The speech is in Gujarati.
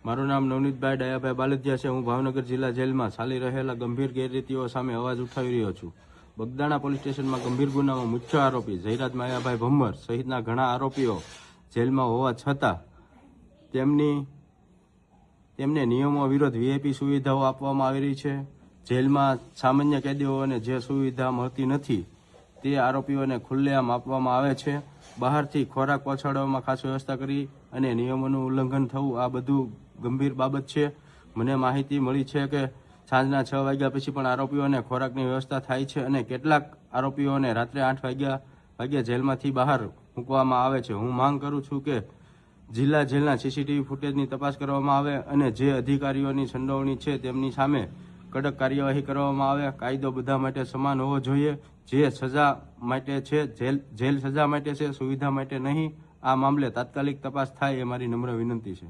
મારું નામ નવનીતભાઈ ડાયાભાઈ બાલદિયા છે। હું ભાવનગર જિલ્લા જેલમાં ચાલી રહેલા ગંભીર ગેરરીતિઓ સામે અવાજ ઉઠાવી રહ્યો છું। બગદાણા પોલીસ સ્ટેશનમાં ગંભીર ગુનામાં મુખ્ય આરોપી જયરાજ માયાભાઈ ભમ્મર સહિતના ઘણા આરોપીઓ જેલમાં હોવા છતાં તેમને નિયમો વિરુદ્ધ વીઆઈપી સુવિધાઓ આપવામાં આવી રહી છે। જેલમાં સામાન્ય કેદીઓને જે સુવિધા મળતી નથી તે આરોપીઓને ખુલ્લેઆમ આપવામાં આવે છે। બહારથી ખોરાક પહોંચાડવામાં ખાસ વ્યવસ્થા કરી અને નિયમોનું ઉલ્લંઘન થવું આ બધું ગંભીર બાબત છે। મને માહિતી મળી છે કે સાંજના 6 વાગ્યા પછી પણ આરોપીઓને ખોરાકની વ્યવસ્થા થાય છે અને કેટલાક આરોપીઓને રાત્રે 8 વાગ્યા જેલમાંથી બહાર મૂકવામાં આવે છે। હું માંગ કરું છું કે જિલ્લા જેલના સીસીટીવી ફૂટેજની તપાસ કરવામાં આવે અને જે અધિકારીઓની સંડોવણી છે તેમની સામે કડક કાર્યવાહી કરવામાં આવે। કાયદો બધા માટે સમાન હોવો જોઈએ। જે સજા માટે છે જેલ સજા માટે છે, સુવિધા માટે નહીં। આ મામલે તાત્કાલિક તપાસ થાય એ મારી નમ્ર વિનંતી છે।